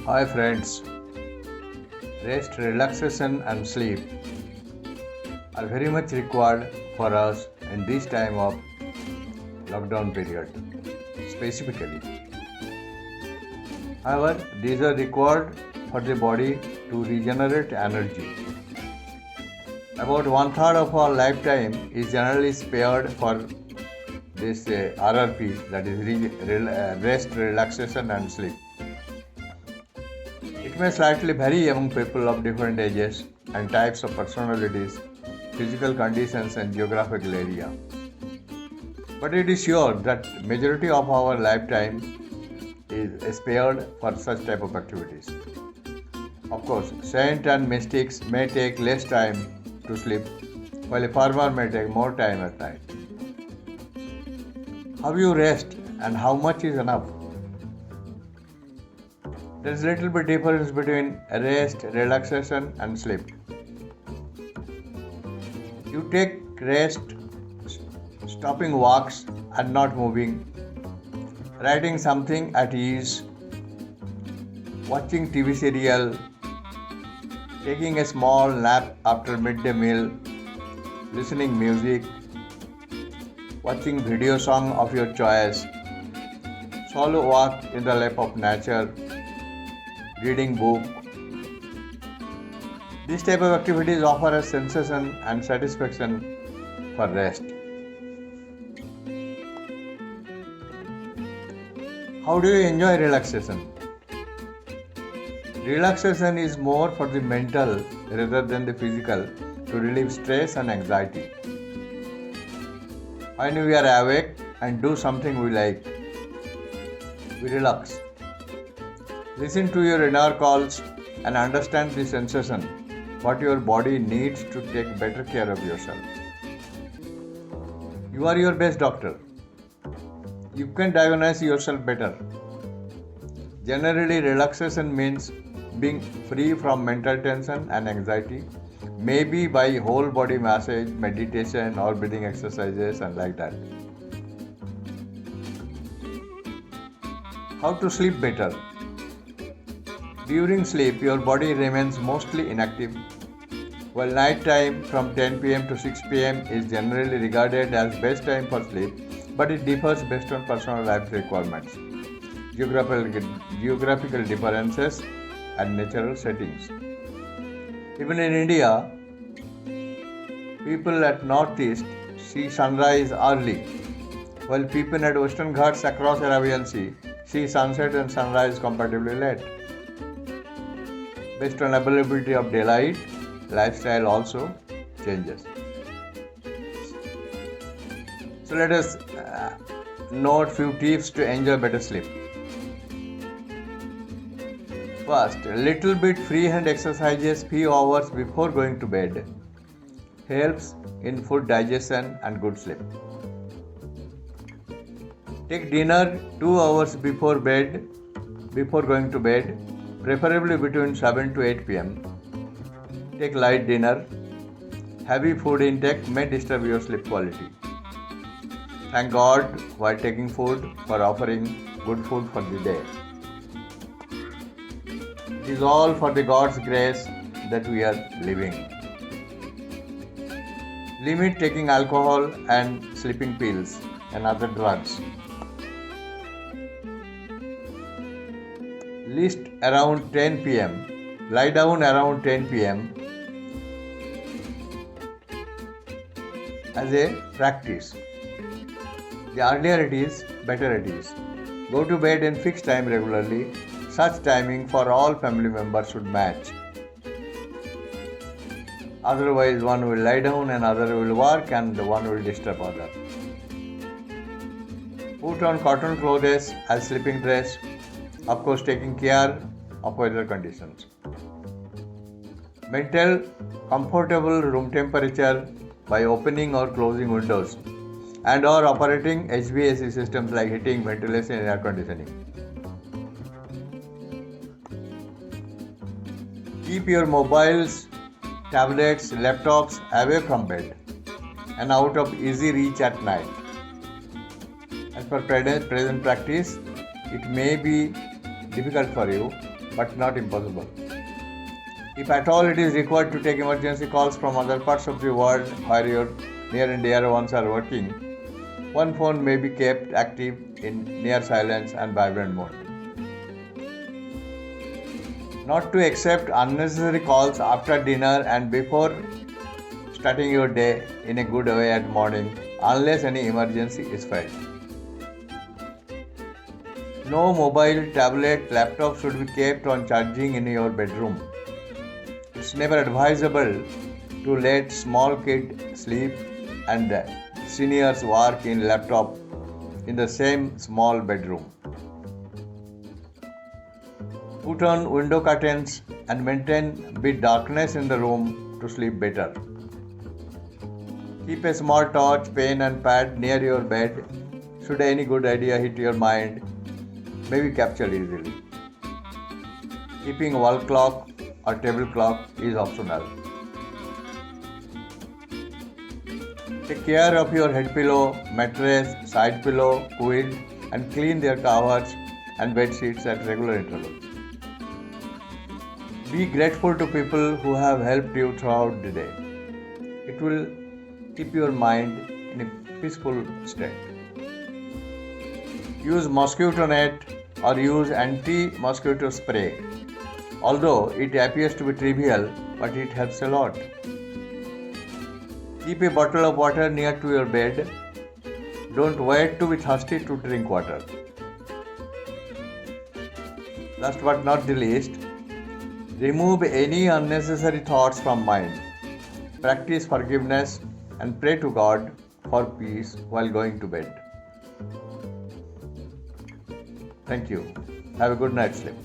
Hi friends, rest, relaxation and sleep are very much required for us in this time of lockdown period specifically. However, these are required for the body to regenerate energy. About one third of our lifetime is generally spared for this RRP, that is rest, relaxation and sleep. It may slightly vary among people of different ages and types of personalities, physical conditions and geographical area. But it is sure that majority of our lifetime is spared for such type of activities. Of course, saints and mystics may take less time to sleep, while a farmer may take more time at night. How you rest and how much is enough? There is a little bit difference between rest, relaxation and sleep. You take rest, stopping walks and not moving, writing something at ease, watching TV serial, taking a small nap after midday meal, listening music, watching video song of your choice, solo walk in the lap of nature, reading book. This type of activities offer a sensation and satisfaction for rest. How do you enjoy relaxation? Relaxation is more for the mental rather than the physical to relieve stress and anxiety. When we are awake and do something we like, we relax. Listen to your inner calls and understand the sensation, what your body needs to take better care of yourself. You are your best doctor. You can diagnose yourself better. Generally, relaxation means being free from mental tension and anxiety, maybe by whole body massage, meditation or breathing exercises and like that. How to sleep better? During sleep, your body remains mostly inactive, while night time from 10 pm to 6 pm is generally regarded as best time for sleep, but it differs based on personal life requirements, geographical differences, and natural settings. Even in India, people at northeast see sunrise early, while people at western Ghats across Arabian Sea see sunset and sunrise comparatively late. Based on availability of daylight, lifestyle also changes. So let us note few tips to enjoy better sleep. First, a little bit free hand exercises few hours before going to bed helps in food digestion and good sleep. Take dinner 2 hours before going to bed, preferably between 7 to 8 pm. Take light dinner. Heavy food intake may disturb your sleep quality. Thank God while taking food for offering good food for the day. It is all for the God's grace that we are living. Limit taking alcohol and sleeping pills and other drugs. List around 10 pm. Lie down around 10 pm as a practice. The earlier it is, better it is. Go to bed in fixed time regularly. Such timing for all family members should match. Otherwise, one will lie down and other will work and one will disturb other. Put on cotton clothes as sleeping dress, of course taking care of weather conditions. Maintain comfortable room temperature by opening or closing windows and or operating HVAC systems like heating, ventilation and air conditioning. Keep your mobiles, tablets, laptops away from bed and out of easy reach at night. As per present practice, it may be difficult for you, but not impossible. If at all it is required to take emergency calls from other parts of the world where your near and dear ones are working, one phone may be kept active in near silence and vibrant mode. Not to accept unnecessary calls after dinner and before starting your day in a good way at morning unless any emergency is felt. No mobile, tablet, laptop should be kept on charging in your bedroom. It's never advisable to let small kids sleep and seniors work in laptop in the same small bedroom. Put on window curtains and maintain bit darkness in the room to sleep better. Keep a small torch, pen and pad near your bed should any good idea hit your mind may be captured easily. Keeping wall clock or table clock is optional. Take care of your head pillow, mattress, side pillow, quilt and clean their covers and bed sheets at regular intervals. Be grateful to people who have helped you throughout the day. It will keep your mind in a peaceful state. Use mosquito net or use anti-mosquito spray. Although it appears to be trivial, but it helps a lot. Keep a bottle of water near to your bed. Don't wait to be thirsty to drink water. Last but not the least, remove any unnecessary thoughts from mind. Practice forgiveness and pray to God for peace while going to bed. Thank you. Have a good night's sleep.